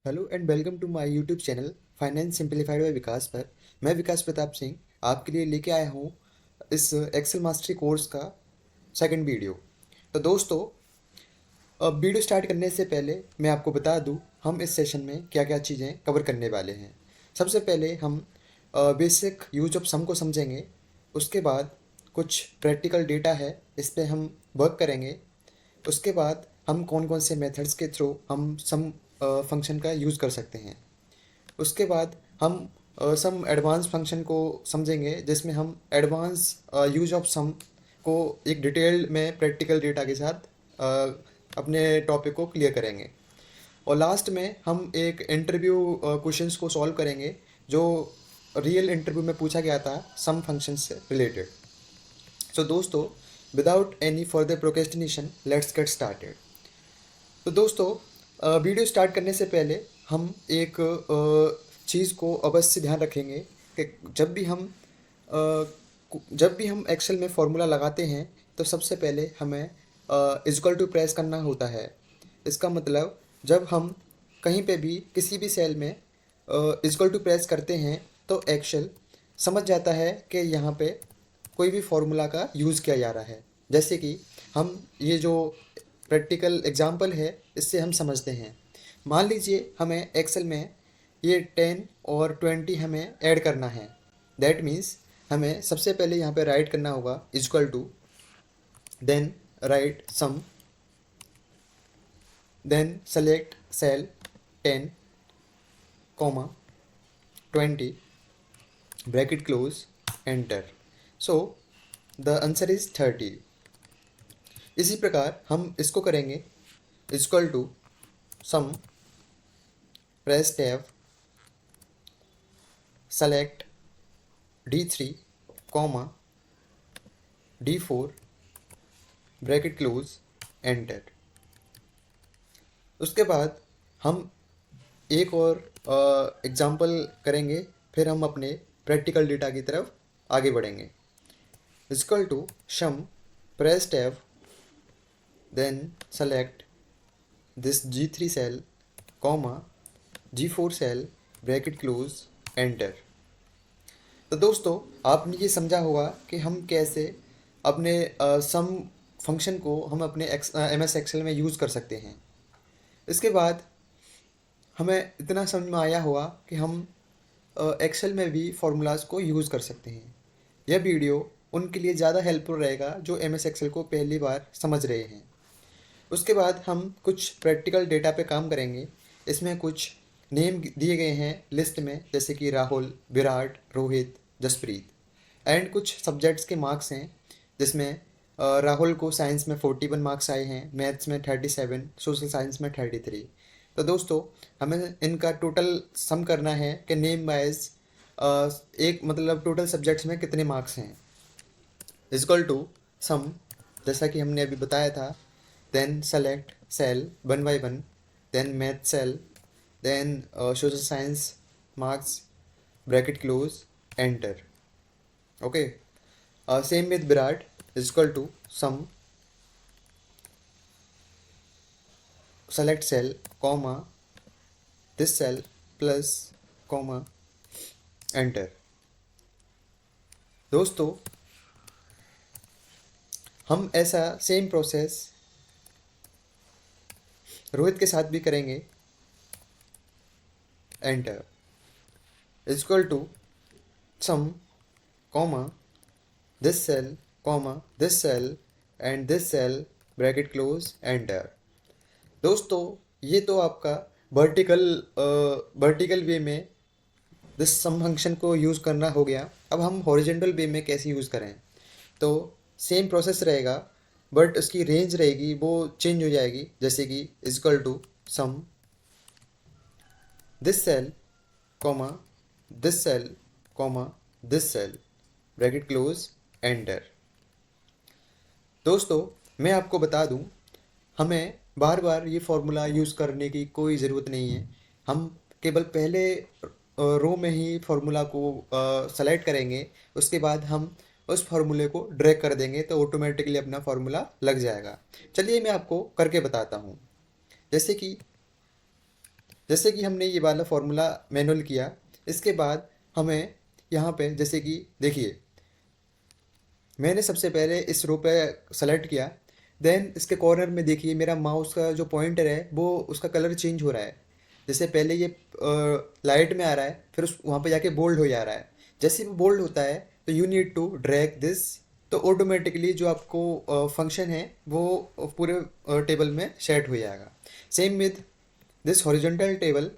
Hello and welcome to my YouTube channel finance simplified by Vikas पर। मैं विकास प्रताप सिंह आपके लिए लेके आया हूँ इस एक्सेल मास्टरी कोर्स का सेकंड वीडियो। तो दोस्तों, अब वीडियो स्टार्ट करने से पहले मैं आपको बता दूँ हम इस सेशन में क्या क्या चीज़ें कवर करने वाले हैं। सबसे पहले हम बेसिक यूज ऑफ सम को समझेंगे। उसके बाद कुछ प्रैक्टिकल डेटा है, इस पर हम वर्क करेंगे। उसके बाद हम कौन कौन से मेथड्स के थ्रू हम सम फंक्शन का यूज़ कर सकते हैं। उसके बाद हम सम एडवांस फंक्शन को समझेंगे, जिसमें हम एडवांस यूज ऑफ सम को एक डिटेल्ड में प्रैक्टिकल डेटा के साथ अपने टॉपिक को क्लियर करेंगे। और लास्ट में हम एक इंटरव्यू क्वेश्चंस को सॉल्व करेंगे जो रियल इंटरव्यू में पूछा गया था सम फंक्शन से रिलेटेड। सो दोस्तों, without any further procrastination let's get started. तो दोस्तों, वीडियो स्टार्ट करने से पहले हम एक चीज़ को अवश्य ध्यान रखेंगे कि जब भी हम एक्सेल में फॉर्मूला लगाते हैं तो सबसे पहले हमें इक्वल टू प्रेस करना होता है। इसका मतलब जब हम कहीं पे भी किसी भी सेल में इक्वल टू प्रेस करते हैं तो एक्सेल समझ जाता है कि यहाँ पे कोई भी फॉर्मूला का यूज़ किया जा रहा है। जैसे कि हम ये जो प्रैक्टिकल एग्जाम्पल है इससे हम समझते हैं। मान लीजिए हमें एक्सेल में ये 10 और 20 हमें ऐड करना है। दैट मीन्स हमें सबसे पहले यहाँ पे राइट करना होगा equal to, then write sum, then select cell 10 comma 20 bracket close enter. So the answer is 30। इसी प्रकार हम इसको करेंगे equal to sum press tab select D3 comma D4 bracket close enter. उसके बाद हम एक और एग्जाम्पल करेंगे, फिर हम अपने प्रैक्टिकल डेटा की तरफ आगे बढ़ेंगे। Equal to sum press tab then select this G3 cell comma G4 cell bracket close enter. तो दोस्तों, आपने ये समझा होगा कि हम कैसे अपने सम फंक्शन को हम अपने MS एक्सेल में यूज़ कर सकते हैं। इसके बाद हमें इतना समझ में आया होगा कि हम एक्सेल में भी फार्मूलाज को यूज़ कर सकते हैं। यह वीडियो उनके लिए ज़्यादा हेल्पफुल रहेगा जो MS एक्सेल को पहली बार समझ रहे हैं। उसके बाद हम कुछ प्रैक्टिकल डेटा पे काम करेंगे। इसमें कुछ नेम दिए गए हैं लिस्ट में, जैसे कि राहुल, विराट, रोहित, जसप्रीत। एंड कुछ सब्जेक्ट्स के मार्क्स हैं, जिसमें राहुल को साइंस में 41 मार्क्स आए हैं, मैथ्स में 37, सोशल साइंस में 33। तो दोस्तों, हमें इनका टोटल सम करना है कि नेम वाइज एक मतलब टोटल सब्जेक्ट्स में कितने मार्क्स हैं। इक्वल टू सम, जैसा कि हमने अभी बताया था, then select cell one by one, then math cell, then social science marks bracket close enter. Okay, same with Virat equal to sum select cell comma this cell plus comma enter. दोस्तों, हम ऐसा same process Rohit के साथ भी करेंगे। Enter equal to sum comma this cell comma this cell and this cell bracket close enter. दोस्तों, ये तो आपका वर्टिकल वे में दिस सम फंक्शन को यूज़ करना हो गया। अब हम हॉरिजेंटल वे में कैसे यूज़ करें, तो सेम प्रोसेस रहेगा, बट उसकी रेंज रहेगी वो चेंज हो जाएगी। जैसे कि equal to sum this cell comma this cell comma this cell bracket close enter. दोस्तों, मैं आपको बता दूं, हमें बार बार ये फार्मूला यूज़ करने की कोई ज़रूरत नहीं है। हम केवल पहले रो में ही फार्मूला को सेलेक्ट करेंगे। उसके बाद हम उस फार्मूले को ड्रैग कर देंगे तो ऑटोमेटिकली अपना फार्मूला लग जाएगा। चलिए मैं आपको करके बताता हूँ। जैसे कि जैसे कि हमने ये वाला फॉर्मूला मैनुअल किया, इसके बाद हमें यहाँ पे जैसे कि देखिए, मैंने सबसे पहले इस रो पे सेलेक्ट किया, देन इसके कॉर्नर में देखिए मेरा माउस का जो पॉइंटर है वो उसका कलर चेंज हो रहा है। जैसे पहले ये लाइट में आ रहा है, फिर उस वहाँ पे जाके बोल्ड हो जा रहा है। जैसे ही वो बोल्ड होता है तो you need to drag this, तो ऑटोमेटिकली जो आपको फंक्शन है वो पूरे टेबल में सेट हो जाएगा। Same with this horizontal table,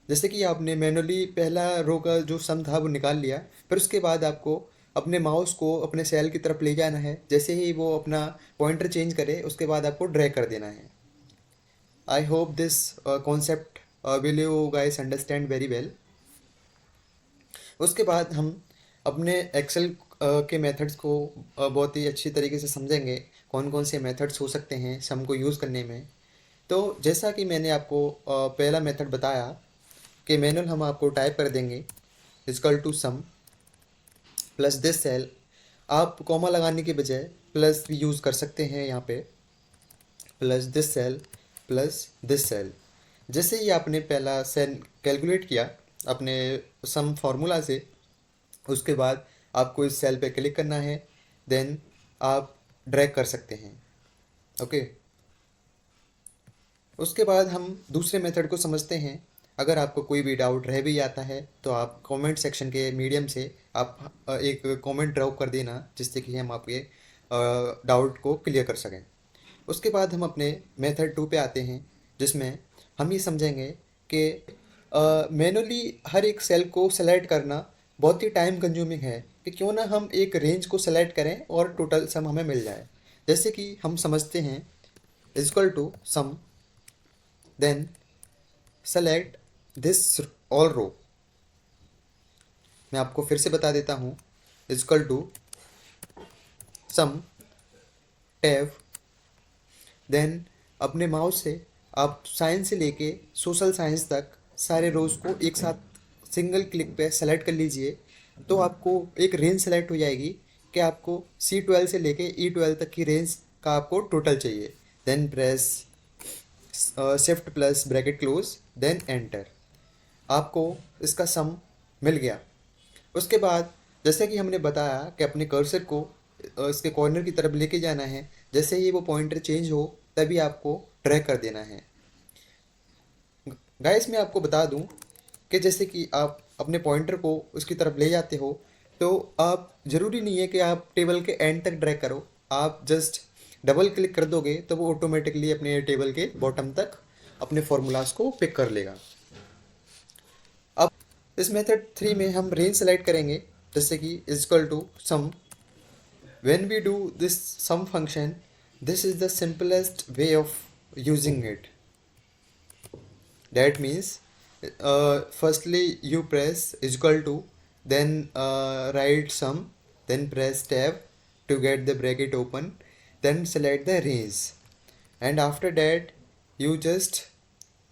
जैसे कि आपने मैनुअली पहला रो का जो सम था वो निकाल लिया, फिर उसके बाद आपको अपने माउस को अपने सेल की तरफ ले जाना है। जैसे ही वो अपना पॉइंटर चेंज करे उसके बाद आपको ड्रैग कर देना है। I hope this concept will you guys understand very well. उसके बाद हम अपने एक्सेल के मेथड्स को बहुत ही अच्छी तरीके से समझेंगे, कौन कौन से मेथड्स हो सकते हैं सम को यूज़ करने में। तो जैसा कि मैंने आपको पहला मेथड बताया कि मैनुअल हम आपको टाइप कर देंगे equal to sum plus this cell. आप कॉमा लगाने के बजाय प्लस भी यूज़ कर सकते हैं यहाँ पे, plus this cell plus this cell. जैसे ही आपने पहला सेल कैलकुलेट किया अपने सम फार्मूला से, उसके बाद आपको इस सेल पे क्लिक करना है, देन आप ड्रैग कर सकते हैं। ओके, उसके बाद हम दूसरे मेथड को समझते हैं। अगर आपको कोई भी डाउट रह भी जाता है तो आप कमेंट सेक्शन के मीडियम से आप एक कमेंट ड्रॉप कर देना, जिससे कि हम आपके डाउट को क्लियर कर सकें। उसके बाद हम अपने मेथड 2 पे आते हैं, जिसमें हम ये समझेंगे कि मैनुअली हर एक सेल को सेलेक्ट करना बहुत ही टाइम कंज्यूमिंग है, कि क्यों ना हम एक रेंज को सेलेक्ट करें और टोटल सम हमें मिल जाए। जैसे कि हम समझते हैं equal to sum, then select this all row. मैं आपको फिर से बता देता हूँ, equal to sum tab, then अपने माउस से आप साइंस से लेके सोशल साइंस तक सारे रोज को एक साथ सिंगल क्लिक पे सेलेक्ट कर लीजिए, तो आपको एक रेंज सेलेक्ट हो जाएगी कि आपको C12 से लेके E12 तक की रेंज का आपको टोटल चाहिए। Then press shift plus bracket close, then enter. आपको इसका सम मिल गया। उसके बाद जैसे कि हमने बताया कि अपने कर्सर को इसके कॉर्नर की तरफ लेके जाना है। जैसे ही वो पॉइंटर चेंज हो तभी आपको ड्रैग कर देना है। गाइस मैं आपको बता दूं कि जैसे कि आप अपने पॉइंटर को उसकी तरफ ले जाते हो, तो आप ज़रूरी नहीं है कि आप टेबल के एंड तक ड्रैग करो। आप जस्ट डबल क्लिक कर दोगे तो वो ऑटोमेटिकली अपने टेबल के बॉटम तक अपने फॉर्मूलाज को पिक कर लेगा। अब इस मेथड 3 में हम रेंज सेलेक्ट करेंगे, जैसे कि equal to sum. When we do this sum function, this is the simplest way of using it. That means firstly you press equal to, then write sum, then press tab to get the bracket open, then select the range, and after that you just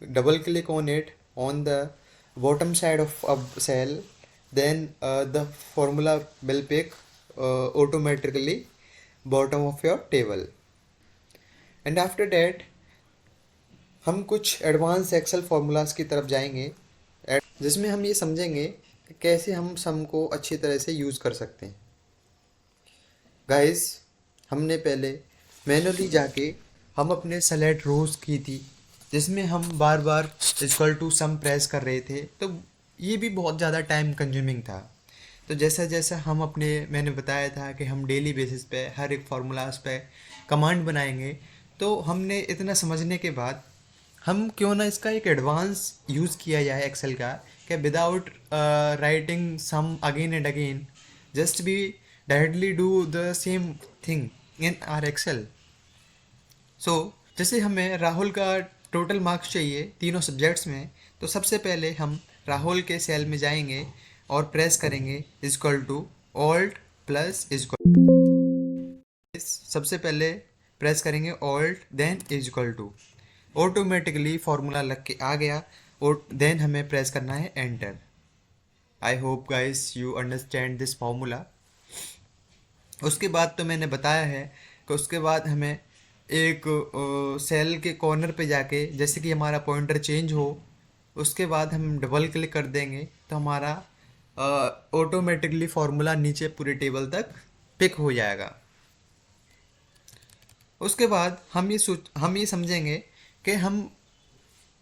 double click on it on the bottom side of a cell, then the formula will pick automatically bottom of your table, and after that हम कुछ advance Excel formulas की तरफ जाएंगे, जिसमें हम ये समझेंगे कि कैसे हम सम को अच्छी तरह से यूज़ कर सकते हैं। गाइस हमने पहले मैनुअली जाके हम अपने सेलेक्ट रोज की थी, जिसमें हम बार बार इक्वल टू सम प्रेस कर रहे थे, तो ये भी बहुत ज़्यादा टाइम कंज्यूमिंग था। तो जैसा जैसा हम अपने, मैंने बताया था कि हम डेली बेसिस पे हर एक फार्मूलाज पे कमांड बनाएंगे, तो हमने इतना समझने के बाद हम क्यों ना इसका एक एडवांस यूज़ किया जाए एक्सेल का, कि without writing sum again and again, just be directly do the same thing in our Excel. So जैसे हमें राहुल का टोटल मार्क्स चाहिए तीनों सब्जेक्ट्स में, तो सबसे पहले हम राहुल के सेल में जाएंगे और प्रेस करेंगे equal to alt plus equal, सबसे पहले प्रेस करेंगे alt then equal to, automatically formula लग के आ गया, और देन हमें प्रेस करना है enter. I hope guys you understand this formula. उसके बाद तो मैंने बताया है कि उसके बाद हमें एक सेल के कॉर्नर पे जाके, जैसे कि हमारा पॉइंटर चेंज हो, उसके बाद हम डबल क्लिक कर देंगे तो हमारा ऑटोमेटिकली फार्मूला नीचे पूरे टेबल तक पिक हो जाएगा। उसके बाद हम ये समझेंगे कि हम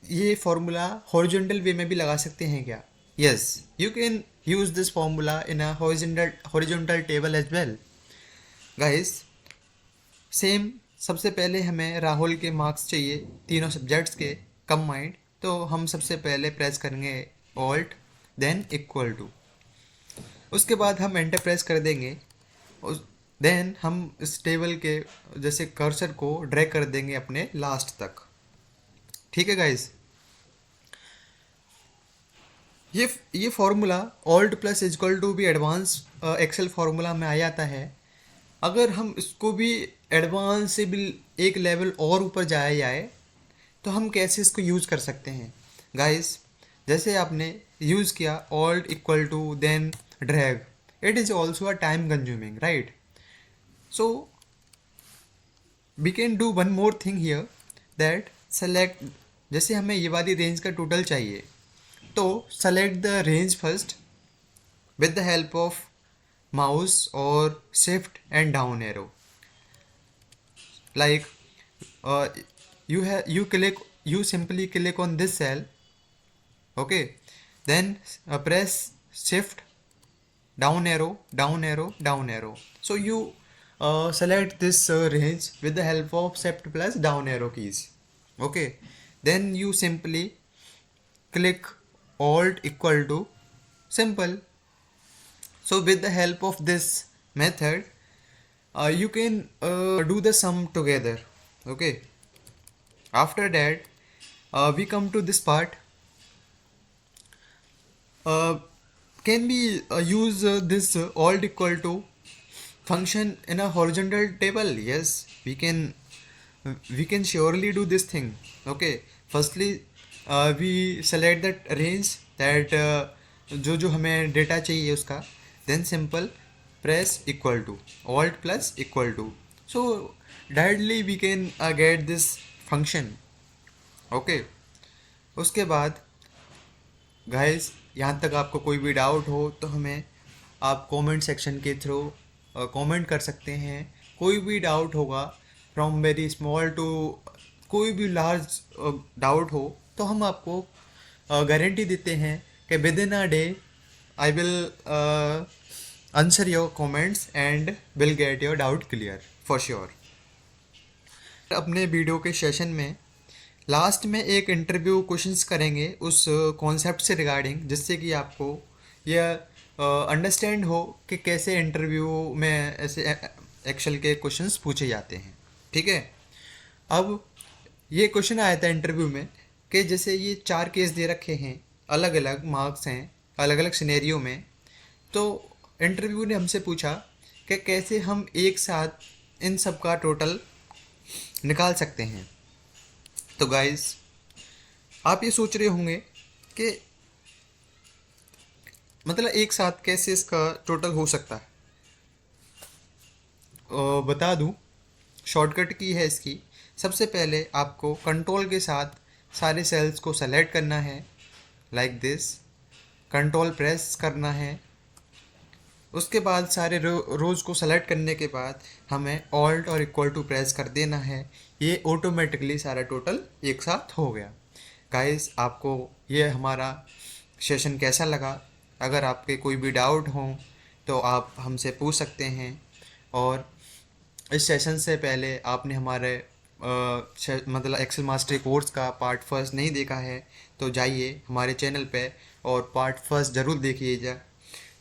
ये फार्मूला हॉरिजॉन्टल वे में भी लगा सकते हैं क्या। Yes, you can use this formula in a horizontal table as well. Guys, same सबसे पहले हमें राहुल के मार्क्स चाहिए तीनों सब्जेक्ट्स के कंबाइंड, तो हम सबसे पहले प्रेस करेंगे ऑल्ट देन इक्वल टू, उसके बाद हम एंटर प्रेस कर देंगे। देन हम इस टेबल के जैसे कर्सर को ड्रैग कर देंगे अपने लास्ट तक। ठीक है गाइस, ये formula alt plus equal to भी एडवांस एक्सेल फार्मूला में आ जाता है। अगर हम इसको भी एडवांस से भी एक लेवल और ऊपर जाया जाए तो हम कैसे इसको यूज़ कर सकते हैं गाइस। जैसे आपने यूज़ किया alt equal to then drag, it is also a time consuming, right. So we can do one more thing here, that select, जैसे हमें ये वाली रेंज का टोटल चाहिए तो select the range first with the help of mouse or shift and down arrow. Like you simply click on this cell, okay, then press shift down arrow down arrow down arrow. So you select this range with the help of shift plus down arrow keys, okay. Then you simply click alt equal to, simple. So with the help of this method you can do the sum together, okay. After that we come to this part. Can we use this alt equal to function in a horizontal table? Yes, we can surely do this thing, okay. Firstly we select that range that जो हमें data चाहिए उसका, then simple press equal to alt plus equal to, so directly we can get this function, okay. उसके बाद guys, यहाँ तक आपको कोई भी डाउट हो तो हमें आप कमेंट सेक्शन के थ्रू कमेंट कर सकते हैं। कोई भी डाउट होगा फ्रॉम वेरी स्मॉल टू कोई भी लार्ज डाउट हो तो हम आपको गारंटी देते हैं कि with in a day I will answer your comments and will get your doubt clear for sure. अपने वीडियो के सेशन में लास्ट में एक इंटरव्यू क्वेश्चंस करेंगे उस कॉन्सेप्ट से रिगार्डिंग, जिससे कि आपको यह अंडरस्टैंड हो कि कैसे इंटरव्यू में ऐसे एक्सेल के क्वेश्चंस पूछे जाते हैं। ठीक है, अब ये क्वेश्चन आया था इंटरव्यू में कि जैसे ये 4 केस दे रखे हैं, अलग अलग मार्क्स हैं अलग अलग सिनेरियो में, तो इंटरव्यू ने हमसे पूछा कि कैसे हम एक साथ इन सब का टोटल निकाल सकते हैं। तो गाइस, आप ये सोच रहे होंगे कि मतलब एक साथ कैसे इसका टोटल हो सकता है। बता दूं, शॉर्टकट की है इसकी। सबसे पहले आपको कंट्रोल के साथ सारे सेल्स को सेलेक्ट करना है, लाइक दिस, कंट्रोल प्रेस करना है। उसके बाद सारे रोज़ को सेलेक्ट करने के बाद हमें ऑल्ट और इक्वल टू प्रेस कर देना है। ये ऑटोमेटिकली सारा टोटल एक साथ हो गया। गाइस, आपको ये हमारा सेशन कैसा लगा? अगर आपके कोई भी डाउट हो तो आप हमसे पूछ सकते हैं। और इस सेशन से पहले आपने हमारे मतलब एक्सेल मास्टरी कोर्स का पार्ट फर्स्ट नहीं देखा है तो जाइए हमारे चैनल पे और पार्ट फर्स्ट ज़रूर देखिएगा,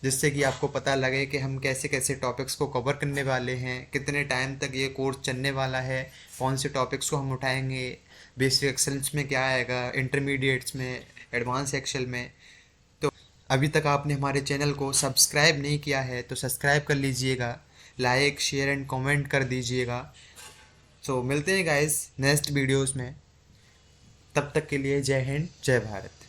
जिससे कि आपको पता लगे कि हम कैसे कैसे टॉपिक्स को कवर करने वाले हैं, कितने टाइम तक ये कोर्स चलने वाला है, कौन से टॉपिक्स को हम उठाएंगे, बेसिक एक्सेल्स में क्या आएगा, इंटरमीडिएट्स में, एडवांस एक्सेल में। तो अभी तक आपने हमारे चैनल को सब्सक्राइब नहीं किया है तो सब्सक्राइब कर लीजिएगा, लाइक शेयर एंड कमेंट कर दीजिएगा। सो मिलते हैं गाइस नेक्स्ट वीडियोस में, तब तक के लिए जय हिंद जय भारत।